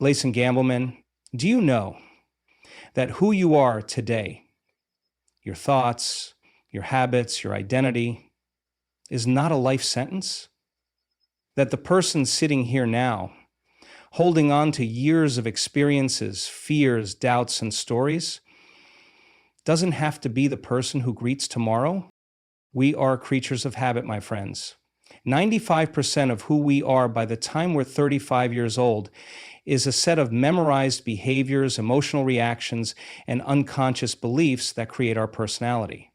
Lace and Gambleman, do you know that who you are today, your thoughts, your habits, your identity, is not a life sentence? That the person sitting here now, holding on to years of experiences, fears, doubts, and stories, doesn't have to be the person who greets tomorrow? We are creatures of habit, my friends. 95% of who we are by the time we're 35 years old is a set of memorized behaviors, emotional reactions, and unconscious beliefs that create our personality.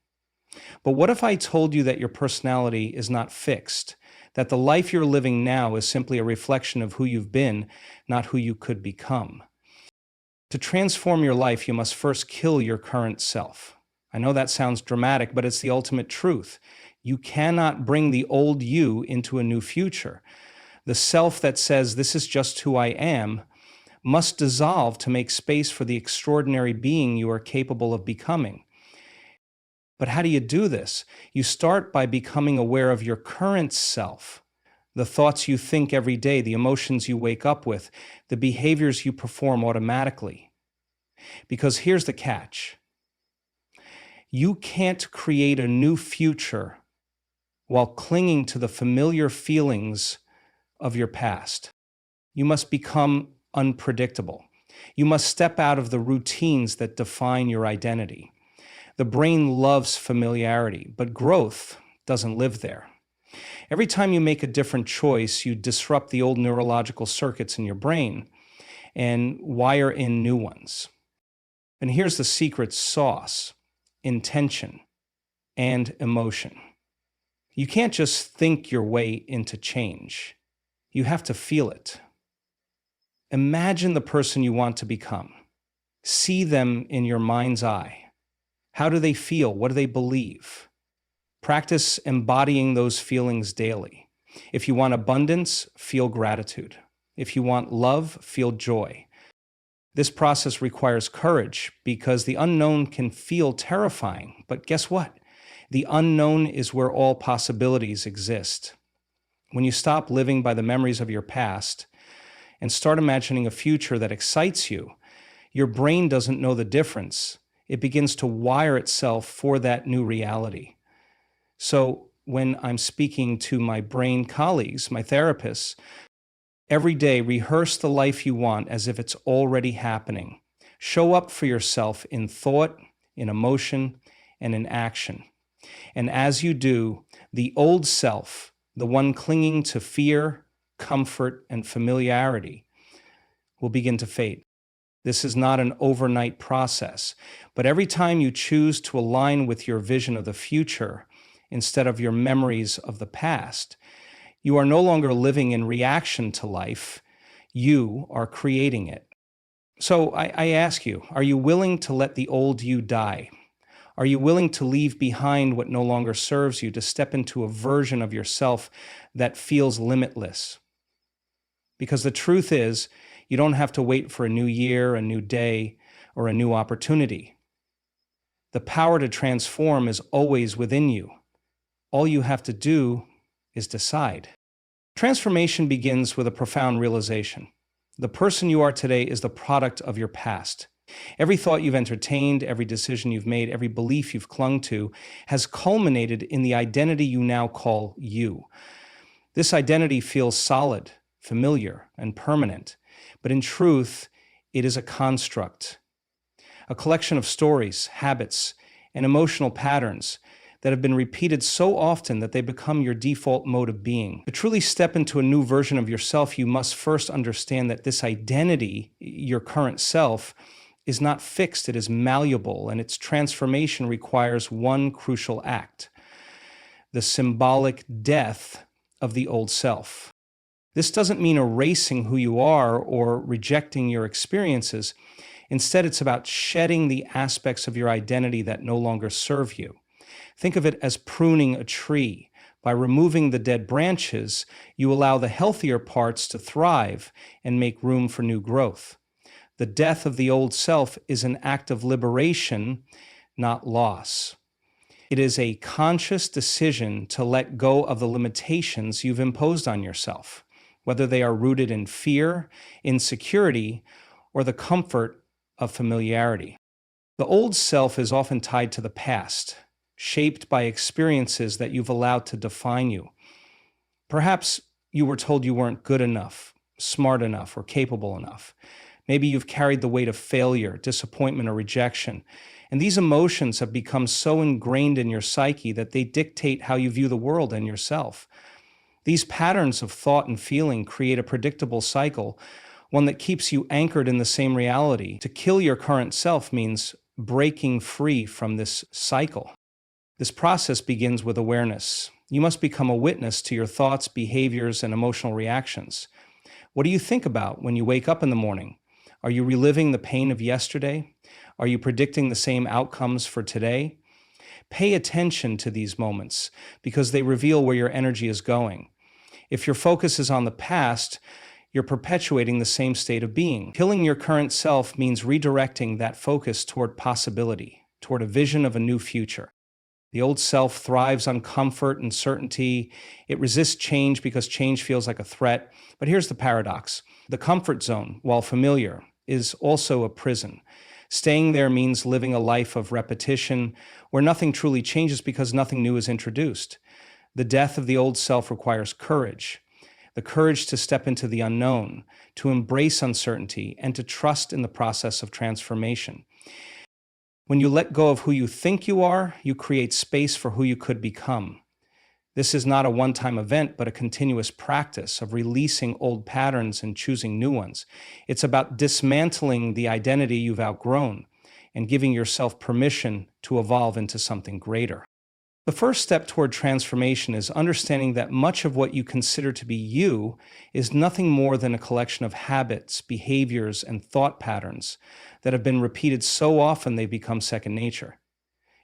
But what if I told you that your personality is not fixed, that the life you're living now is simply a reflection of who you've been, not who you could become? To transform your life, you must first kill your current self. I know that sounds dramatic, but it's the ultimate truth. You cannot bring the old you into a new future. The self that says, this is just who I am, must dissolve to make space for the extraordinary being you are capable of becoming. But how do you do this? You start by becoming aware of your current self, the thoughts you think every day, the emotions you wake up with, the behaviors you perform automatically. Because here's the catch. You can't create a new future while clinging to the familiar feelings of your past. You must become unpredictable. You must step out of the routines that define your identity. The brain loves familiarity, but growth doesn't live there. Every time you make a different choice, you disrupt the old neurological circuits in your brain and wire in new ones. And here's the secret sauce: intention and emotion. You can't just think your way into change. You have to feel it. Imagine the person you want to become. See them in your mind's eye. How do they feel? What do they believe? Practice embodying those feelings daily. If you want abundance, feel gratitude. If you want love, feel joy. This process requires courage because the unknown can feel terrifying. But guess what? The unknown is where all possibilities exist. When you stop living by the memories of your past and start imagining a future that excites you, your brain doesn't know the difference. It begins to wire itself for that new reality. So when I'm speaking to my brain colleagues, my therapists, every day rehearse the life you want as if it's already happening. Show up for yourself in thought, in emotion, and in action. And as you do, the old self, the one clinging to fear, comfort, and familiarity, will begin to fade. This is not an overnight process, but every time you choose to align with your vision of the future instead of your memories of the past, you are no longer living in reaction to life. You are creating it. So I ask you, are you willing to let the old you die? Are you willing to leave behind what no longer serves you to step into a version of yourself that feels limitless? Because the truth is, you don't have to wait for a new year, a new day, or a new opportunity. The power to transform is always within you. All you have to do is decide. Transformation begins with a profound realization. The person you are today is the product of your past. Every thought you've entertained, every decision you've made, every belief you've clung to has culminated in the identity you now call you. This identity feels solid, familiar, and permanent, but in truth, it is a construct, a collection of stories, habits, and emotional patterns that have been repeated so often that they become your default mode of being. To truly step into a new version of yourself, you must first understand that this identity, your current self, is not fixed, it is malleable, and its transformation requires one crucial act: the symbolic death of the old self. This doesn't mean erasing who you are or rejecting your experiences. Instead, it's about shedding the aspects of your identity that no longer serve you. Think of it as pruning a tree. By removing the dead branches, you allow the healthier parts to thrive and make room for new growth. The death of the old self is an act of liberation, not loss. It is a conscious decision to let go of the limitations you've imposed on yourself. whether they are rooted in fear, insecurity, or the comfort of familiarity. The old self is often tied to the past, shaped by experiences that you've allowed to define you. Perhaps you were told you weren't good enough, smart enough, or capable enough. Maybe you've carried the weight of failure, disappointment, or rejection. And these emotions have become so ingrained in your psyche that they dictate how you view the world and yourself. These patterns of thought and feeling create a predictable cycle, one that keeps you anchored in the same reality. To kill your current self means breaking free from this cycle. This process begins with awareness. You must become a witness to your thoughts, behaviors, and emotional reactions. What do you think about when you wake up in the morning? Are you reliving the pain of yesterday? Are you predicting the same outcomes for today? Pay attention to these moments because they reveal where your energy is going. If your focus is on the past, you're perpetuating the same state of being. Killing your current self means redirecting that focus toward possibility, toward a vision of a new future. The old self thrives on comfort and certainty. It resists change because change feels like a threat. But here's the paradox. The comfort zone, while familiar, is also a prison. Staying there means living a life of repetition where nothing truly changes because nothing new is introduced. The death of the old self requires courage. The courage to step into the unknown, to embrace uncertainty, and to trust in the process of transformation. When you let go of who you think you are, you create space for who you could become. This is not a one-time event, but a continuous practice of releasing old patterns and choosing new ones. It's about dismantling the identity you've outgrown and giving yourself permission to evolve into something greater. The first step toward transformation is understanding that much of what you consider to be you is nothing more than a collection of habits, behaviors, and thought patterns that have been repeated so often they become second nature.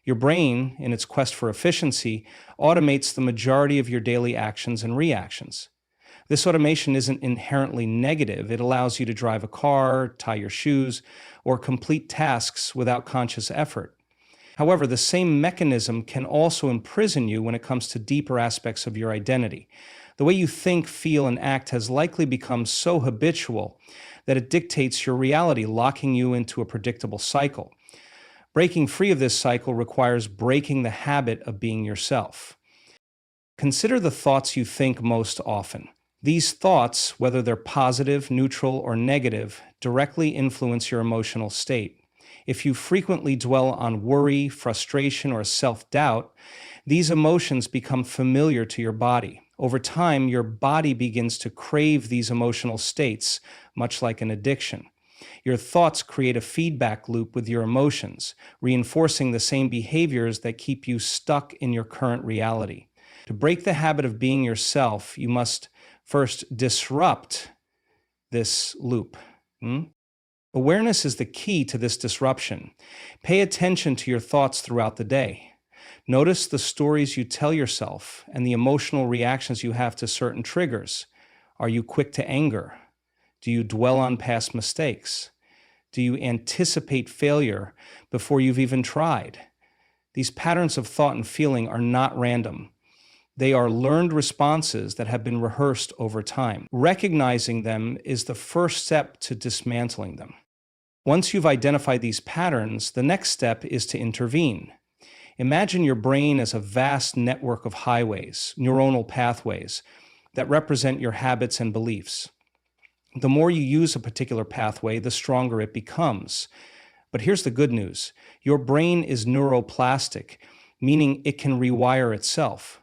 Your brain, in its quest for efficiency, automates the majority of your daily actions and reactions. This automation isn't inherently negative. It allows you to drive a car, tie your shoes, or complete tasks without conscious effort. However, the same mechanism can also imprison you when it comes to deeper aspects of your identity. The way you think, feel, and act has likely become so habitual that it dictates your reality, locking you into a predictable cycle. Breaking free of this cycle requires breaking the habit of being yourself. Consider the thoughts you think most often. These thoughts, whether they're positive, neutral, or negative, directly influence your emotional state. If you frequently dwell on worry, frustration, or self-doubt, these emotions become familiar to your body. Over time, your body begins to crave these emotional states, much like an addiction. Your thoughts create a feedback loop with your emotions, reinforcing the same behaviors that keep you stuck in your current reality. To break the habit of being yourself, you must first disrupt this loop. Awareness is the key to this disruption. Pay attention to your thoughts throughout the day. Notice the stories you tell yourself and the emotional reactions you have to certain triggers. Are you quick to anger? Do you dwell on past mistakes? Do you anticipate failure before you've even tried? These patterns of thought and feeling are not random. They are learned responses that have been rehearsed over time. Recognizing them is the first step to dismantling them. Once you've identified these patterns, the next step is to intervene. Imagine your brain as a vast network of highways, neuronal pathways, that represent your habits and beliefs. The more you use a particular pathway, the stronger it becomes. But here's the good news. Your brain is neuroplastic, meaning it can rewire itself.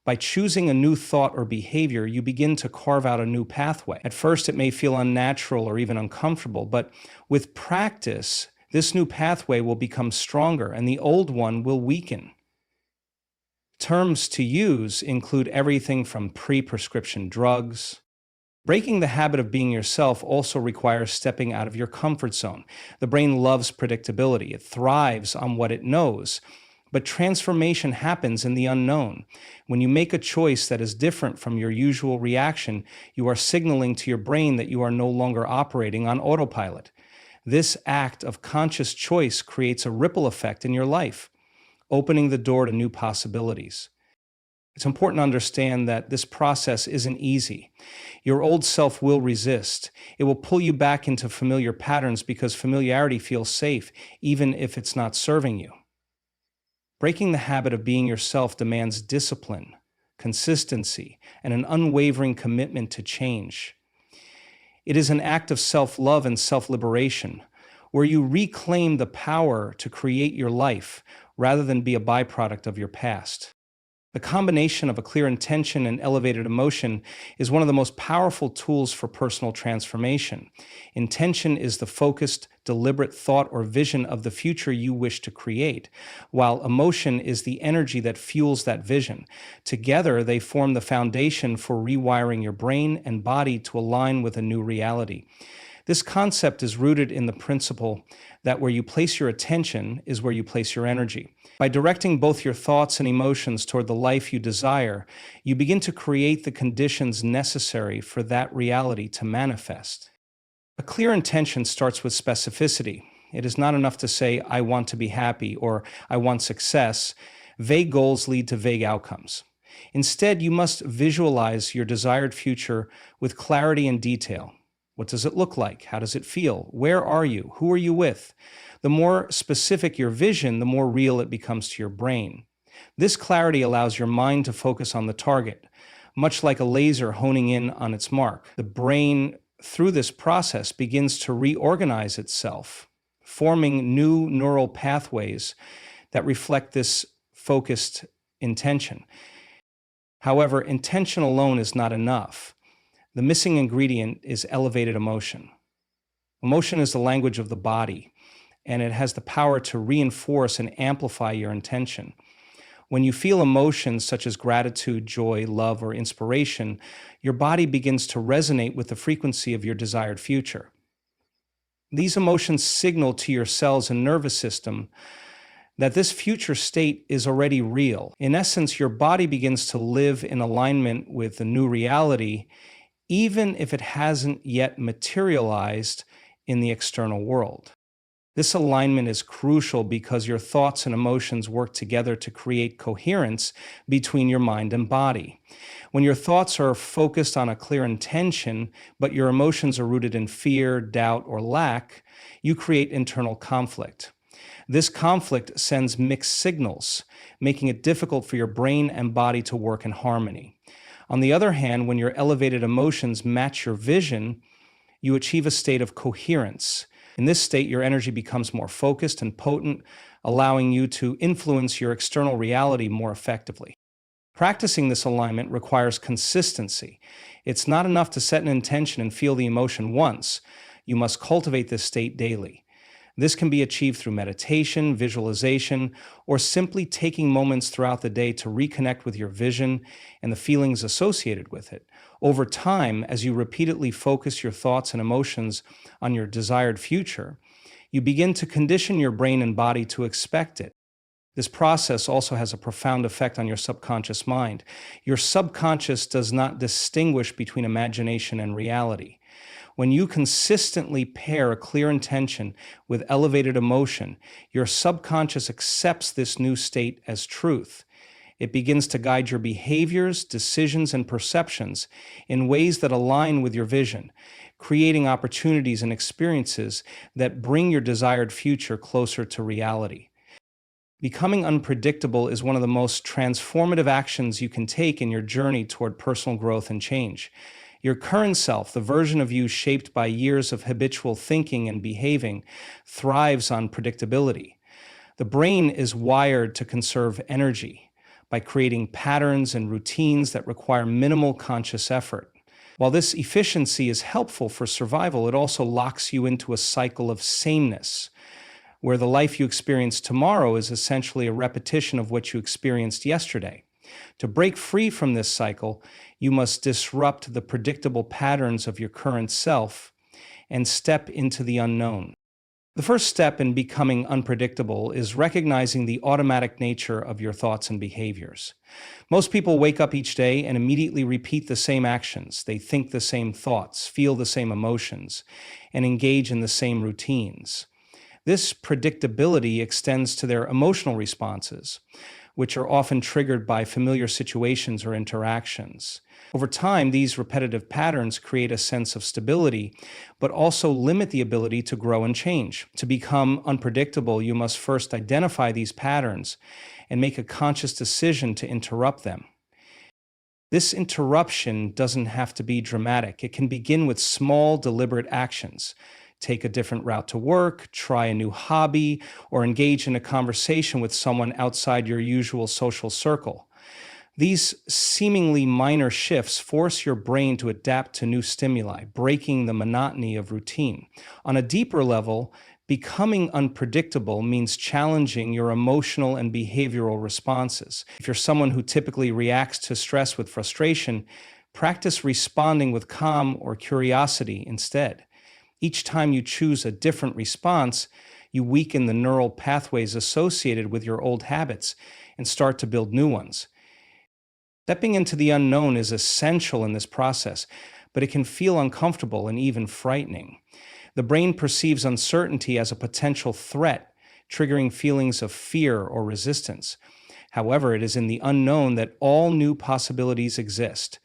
By choosing a new thought or behavior, you begin to carve out a new pathway. At first, it may feel unnatural or even uncomfortable, but with practice, this new pathway will become stronger and the old one will weaken. Terms to use include everything from pre-prescription drugs. Breaking the habit of being yourself also requires stepping out of your comfort zone. The brain loves predictability. It thrives on what it knows. But transformation happens in the unknown. When you make a choice that is different from your usual reaction, you are signaling to your brain that you are no longer operating on autopilot. This act of conscious choice creates a ripple effect in your life, opening the door to new possibilities. It's important to understand that this process isn't easy. Your old self will resist. It will pull you back into familiar patterns because familiarity feels safe, even if it's not serving you. Breaking the habit of being yourself demands discipline, consistency, and an unwavering commitment to change. It is an act of self-love and self-liberation, where you reclaim the power to create your life rather than be a byproduct of your past. The combination of a clear intention and elevated emotion is one of the most powerful tools for personal transformation. Intention is the focused, deliberate thought or vision of the future you wish to create, while emotion is the energy that fuels that vision. Together, they form the foundation for rewiring your brain and body to align with a new reality. This concept is rooted in the principle that where you place your attention is where you place your energy. By directing both your thoughts and emotions toward the life you desire, you begin to create the conditions necessary for that reality to manifest. A clear intention starts with specificity. It is not enough to say, "I want to be happy" or "I want success." Vague goals lead to vague outcomes. Instead, you must visualize your desired future with clarity and detail. What does it look like? How does it feel? Where are you? Who are you with? The more specific your vision, the more real it becomes to your brain. This clarity allows your mind to focus on the target, much like a laser honing in on its mark. The brain, through this process, begins to reorganize itself, forming new neural pathways that reflect this focused intention. However, intention alone is not enough. The missing ingredient is elevated emotion. Emotion is the language of the body, and it has the power to reinforce and amplify your intention. When you feel emotions such as gratitude, joy, love, or inspiration, your body begins to resonate with the frequency of your desired future. These emotions signal to your cells and nervous system that this future state is already real. In essence, your body begins to live in alignment with the new reality, even if it hasn't yet materialized in the external world. This alignment is crucial because your thoughts and emotions work together to create coherence between your mind and body. When your thoughts are focused on a clear intention, but your emotions are rooted in fear, doubt, or lack, you create internal conflict. This conflict sends mixed signals, making it difficult for your brain and body to work in harmony. On the other hand, when your elevated emotions match your vision, you achieve a state of coherence. In this state, your energy becomes more focused and potent, allowing you to influence your external reality more effectively. Practicing this alignment requires consistency. It's not enough to set an intention and feel the emotion once. You must cultivate this state daily. This can be achieved through meditation, visualization, or simply taking moments throughout the day to reconnect with your vision and the feelings associated with it. Over time, as you repeatedly focus your thoughts and emotions on your desired future, you begin to condition your brain and body to expect it. This process also has a profound effect on your subconscious mind. Your subconscious does not distinguish between imagination and reality. When you consistently pair a clear intention with elevated emotion, your subconscious accepts this new state as truth. It begins to guide your behaviors, decisions, and perceptions in ways that align with your vision, creating opportunities and experiences that bring your desired future closer to reality. Becoming unpredictable is one of the most transformative actions you can take in your journey toward personal growth and change. Your current self, the version of you shaped by years of habitual thinking and behaving, thrives on predictability. The brain is wired to conserve energy by creating patterns and routines that require minimal conscious effort. While this efficiency is helpful for survival, it also locks you into a cycle of sameness, where the life you experience tomorrow is essentially a repetition of what you experienced yesterday. To break free from this cycle, you must disrupt the predictable patterns of your current self and step into the unknown. The first step in becoming unpredictable is recognizing the automatic nature of your thoughts and behaviors. Most people wake up each day and immediately repeat the same actions. They think the same thoughts, feel the same emotions, and engage in the same routines. This predictability extends to their emotional responses, which are often triggered by familiar situations or interactions. Over time, these repetitive patterns create a sense of stability, but also limit the ability to grow and change. To become unpredictable, you must first identify these patterns and make a conscious decision to interrupt them. This interruption doesn't have to be dramatic. It can begin with small, deliberate actions. Take a different route to work, try a new hobby, or engage in a conversation with someone outside your usual social circle. These seemingly minor shifts force your brain to adapt to new stimuli, breaking the monotony of routine. On a deeper level, becoming unpredictable means challenging your emotional and behavioral responses. If you're someone who typically reacts to stress with frustration, practice responding with calm or curiosity instead. Each time you choose a different response, you weaken the neural pathways associated with your old habits and start to build new ones. Stepping into the unknown is essential in this process, but it can feel uncomfortable and even frightening. The brain perceives uncertainty as a potential threat, triggering feelings of fear or resistance. However, it is in the unknown that all new possibilities exist.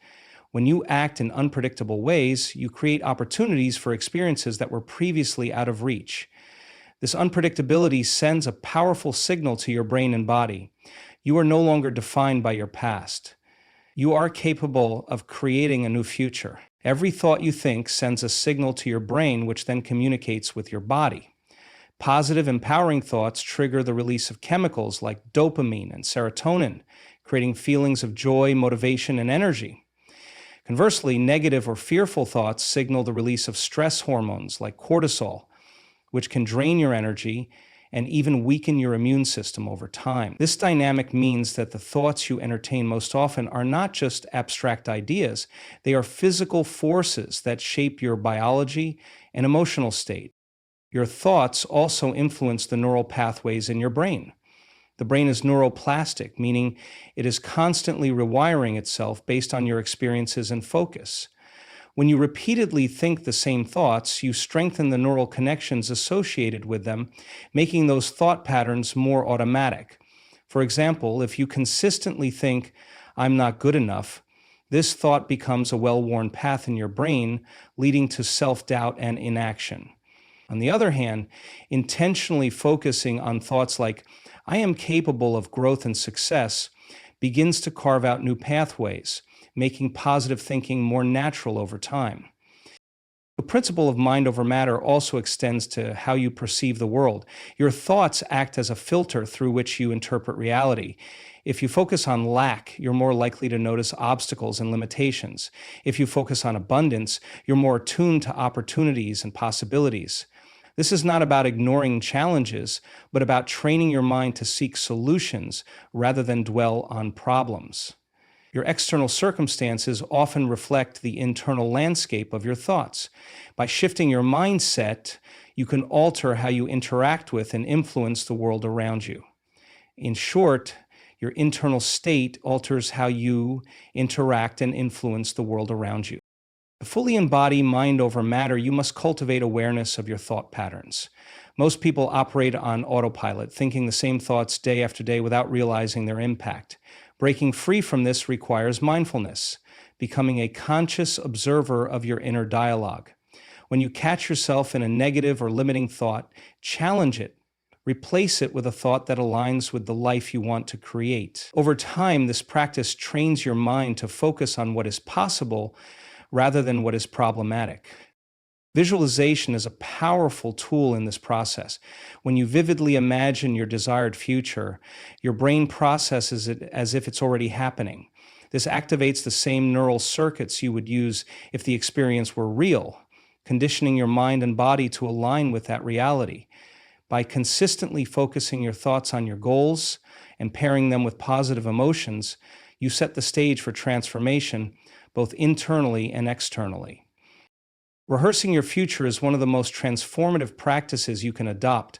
When you act in unpredictable ways, you create opportunities for experiences that were previously out of reach. This unpredictability sends a powerful signal to your brain and body. You are no longer defined by your past. You are capable of creating a new future. Every thought you think sends a signal to your brain, which then communicates with your body. Positive, empowering thoughts trigger the release of chemicals like dopamine and serotonin, creating feelings of joy, motivation, and energy. Conversely, negative or fearful thoughts signal the release of stress hormones like cortisol, which can drain your energy and even weaken your immune system over time. This dynamic means that the thoughts you entertain most often are not just abstract ideas, they are physical forces that shape your biology and emotional state. Your thoughts also influence the neural pathways in your brain. The brain is neuroplastic, meaning it is constantly rewiring itself based on your experiences and focus. When you repeatedly think the same thoughts, you strengthen the neural connections associated with them, making those thought patterns more automatic. For example, if you consistently think, "I'm not good enough," this thought becomes a well-worn path in your brain, leading to self-doubt and inaction. On the other hand, intentionally focusing on thoughts like, "I am capable of growth and success," begins to carve out new pathways, making positive thinking more natural over time. The principle of mind over matter also extends to how you perceive the world. Your thoughts act as a filter through which you interpret reality. If you focus on lack, you're more likely to notice obstacles and limitations. If you focus on abundance, you're more attuned to opportunities and possibilities. This is not about ignoring challenges, but about training your mind to seek solutions rather than dwell on problems. Your external circumstances often reflect the internal landscape of your thoughts. By shifting your mindset, you can alter how you interact with and influence the world around you. In short, your internal state alters how you interact and influence the world around you. To fully embody mind over matter, you must cultivate awareness of your thought patterns. Most people operate on autopilot, thinking the same thoughts day after day without realizing their impact. Breaking free from this requires mindfulness, becoming a conscious observer of your inner dialogue. When you catch yourself in a negative or limiting thought, challenge it. Replace it with a thought that aligns with the life you want to create. Over time, this practice trains your mind to focus on what is possible rather than what is problematic. Visualization is a powerful tool in this process. When you vividly imagine your desired future, your brain processes it as if it's already happening. This activates the same neural circuits you would use if the experience were real, conditioning your mind and body to align with that reality. By consistently focusing your thoughts on your goals and pairing them with positive emotions, you set the stage for transformation, both internally and externally. Rehearsing your future is one of the most transformative practices you can adopt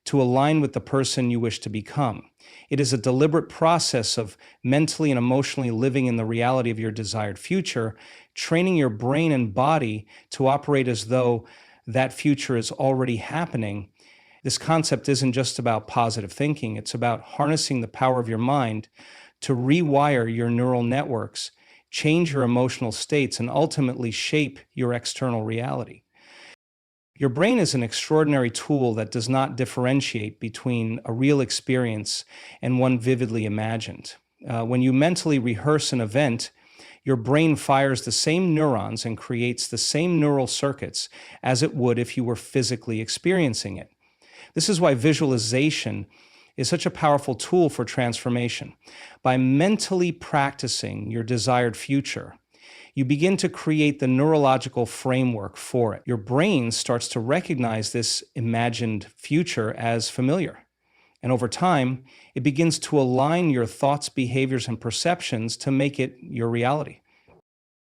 to align with the person you wish to become. It is a deliberate process of mentally and emotionally living in the reality of your desired future, training your brain and body to operate as though that future is already happening, This concept isn't just about positive thinking, it's about harnessing the power of your mind to rewire your neural networks, change your emotional states, and ultimately shape your external reality. Your brain is an extraordinary tool that does not differentiate between a real experience and one vividly imagined. When you mentally rehearse an event, your brain fires the same neurons and creates the same neural circuits as it would if you were physically experiencing it. This is why visualization is such a powerful tool for transformation. By mentally practicing your desired future, you begin to create the neurological framework for it. Your brain starts to recognize this imagined future as familiar. And over time, it begins to align your thoughts, behaviors, and perceptions to make it your reality.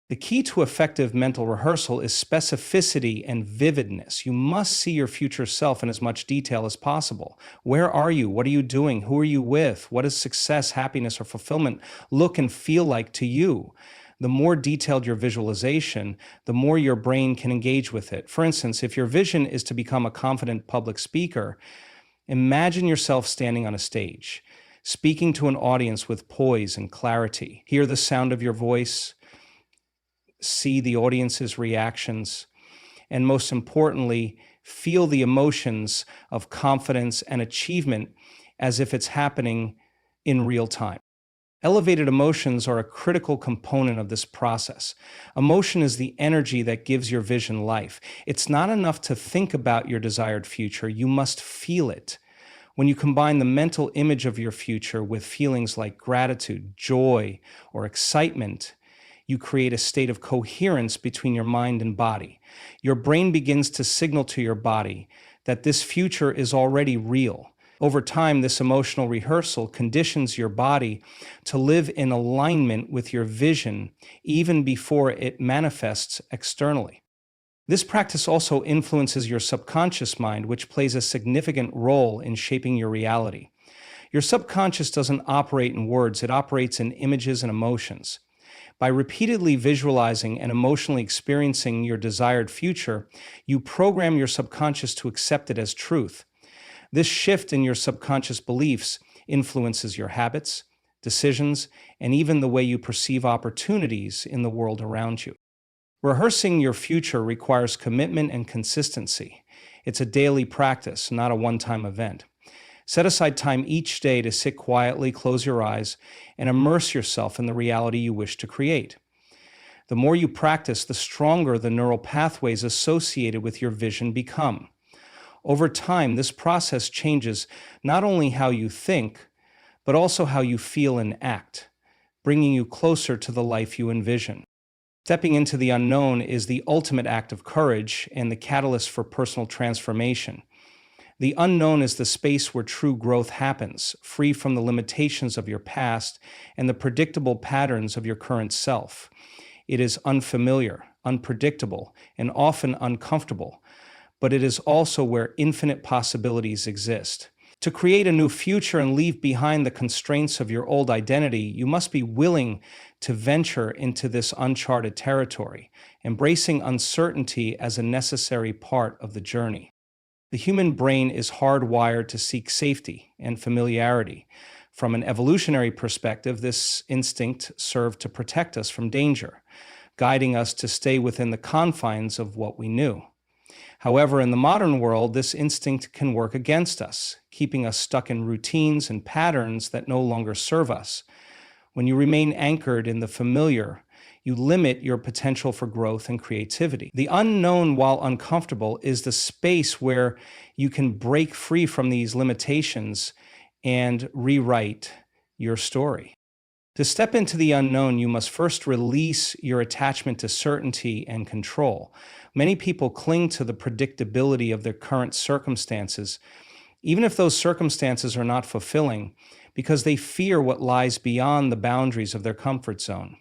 The key to effective mental rehearsal is specificity and vividness. You must see your future self in as much detail as possible. Where are you? What are you doing? Who are you with? What does success, happiness, or fulfillment look and feel like to you? The more detailed your visualization, the more your brain can engage with it. For instance, if your vision is to become a confident public speaker, imagine yourself standing on a stage, speaking to an audience with poise and clarity. Hear the sound of your voice, see the audience's reactions, and most importantly, feel the emotions of confidence and achievement as if it's happening in real time. Elevated emotions are a critical component of this process. Emotion is the energy that gives your vision life. It's not enough to think about your desired future, you must feel it. When you combine the mental image of your future with feelings like gratitude, joy, or excitement, you create a state of coherence between your mind and body. Your brain begins to signal to your body that this future is already real. Over time, this emotional rehearsal conditions your body to live in alignment with your vision even before it manifests externally. This practice also influences your subconscious mind, which plays a significant role in shaping your reality. Your subconscious doesn't operate in words, it operates in images and emotions. By repeatedly visualizing and emotionally experiencing your desired future, you program your subconscious to accept it as truth. This shift in your subconscious beliefs influences your habits, decisions, and even the way you perceive opportunities in the world around you. Rehearsing your future requires commitment and consistency. It's a daily practice, not a one-time event. Set aside time each day to sit quietly, close your eyes, and immerse yourself in the reality you wish to create. The more you practice, the stronger the neural pathways associated with your vision become. Over time, this process changes not only how you think, but also how you feel and act, bringing you closer to the life you envision. Stepping into the unknown is the ultimate act of courage and the catalyst for personal transformation. The unknown is the space where true growth happens, free from the limitations of your past and the predictable patterns of your current self. It is unfamiliar, unpredictable, and often uncomfortable, but it is also where infinite possibilities exist. To create a new future and leave behind the constraints of your old identity, you must be willing to venture into this uncharted territory, embracing uncertainty as a necessary part of the journey. The human brain is hardwired to seek safety and familiarity. From an evolutionary perspective, this instinct served to protect us from danger, guiding us to stay within the confines of what we knew. However, in the modern world, this instinct can work against us, keeping us stuck in routines and patterns that no longer serve us. When you remain anchored in the familiar, you limit your potential for growth and creativity. The unknown, while uncomfortable, is the space where you can break free from these limitations and rewrite your story. To step into the unknown, you must first release your attachment to certainty and control. Many people cling to the predictability of their current circumstances, even if those circumstances are not fulfilling, because they fear what lies beyond the boundaries of their comfort zone.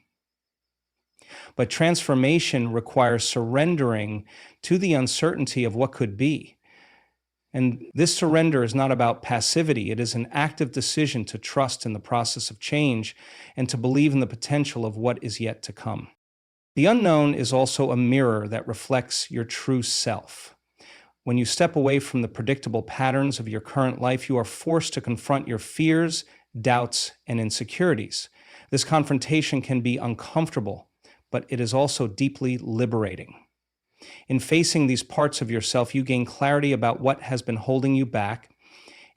But transformation requires surrendering to the uncertainty of what could be. And this surrender is not about passivity. It is an active decision to trust in the process of change and to believe in the potential of what is yet to come. The unknown is also a mirror that reflects your true self. When you step away from the predictable patterns of your current life, you are forced to confront your fears, doubts, and insecurities. This confrontation can be uncomfortable, but it is also deeply liberating. In facing these parts of yourself, you gain clarity about what has been holding you back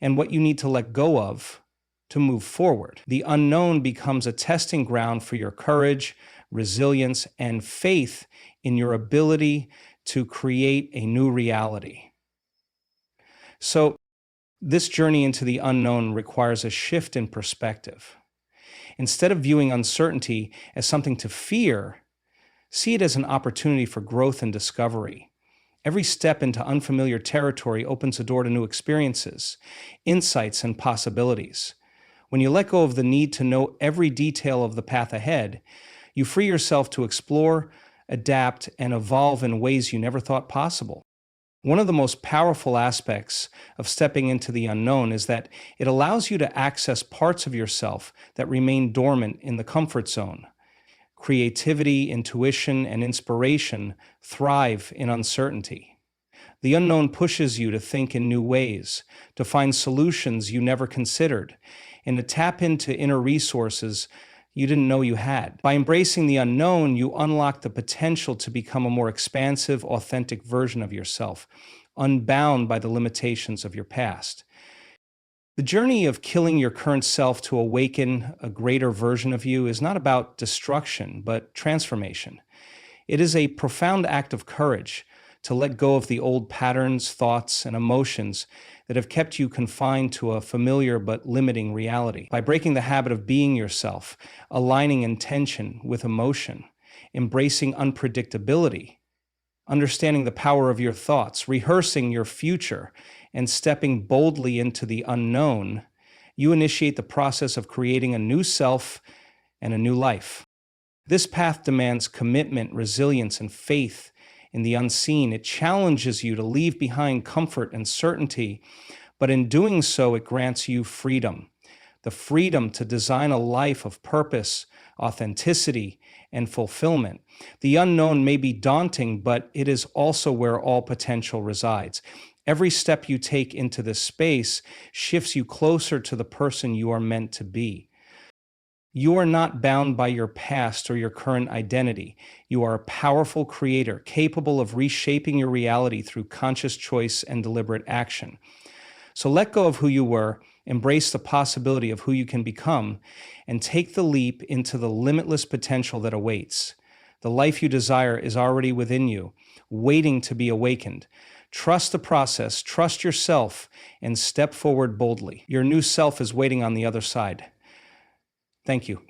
and what you need to let go of to move forward. The unknown becomes a testing ground for your courage, resilience, and faith in your ability to create a new reality. So, this journey into the unknown requires a shift in perspective. Instead of viewing uncertainty as something to fear, see it as an opportunity for growth and discovery. Every step into unfamiliar territory opens a door to new experiences, insights, and possibilities. When you let go of the need to know every detail of the path ahead, you free yourself to explore, adapt, and evolve in ways you never thought possible. One of the most powerful aspects of stepping into the unknown is that it allows you to access parts of yourself that remain dormant in the comfort zone. Creativity, intuition, and inspiration thrive in uncertainty. The unknown pushes you to think in new ways, to find solutions you never considered, and to tap into inner resources you didn't know you had. By embracing the unknown, you unlock the potential to become a more expansive, authentic version of yourself, unbound by the limitations of your past. The journey of killing your current self to awaken a greater version of you is not about destruction, but transformation. It is a profound act of courage to let go of the old patterns, thoughts, and emotions that have kept you confined to a familiar but limiting reality. By breaking the habit of being yourself, aligning intention with emotion, embracing unpredictability, understanding the power of your thoughts, rehearsing your future, and stepping boldly into the unknown, you initiate the process of creating a new self and a new life. This path demands commitment, resilience, and faith in the unseen. It challenges you to leave behind comfort and certainty, but in doing so, it grants you freedom. The freedom to design a life of purpose, authenticity, and fulfillment. The unknown may be daunting, but it is also where all potential resides. Every step you take into this space shifts you closer to the person you are meant to be. You are not bound by your past or your current identity. You are a powerful creator, capable of reshaping your reality through conscious choice and deliberate action. So let go of who you were, embrace the possibility of who you can become, and take the leap into the limitless potential that awaits. The life you desire is already within you, waiting to be awakened. Trust the process, trust yourself, and step forward boldly. Your new self is waiting on the other side. Thank you.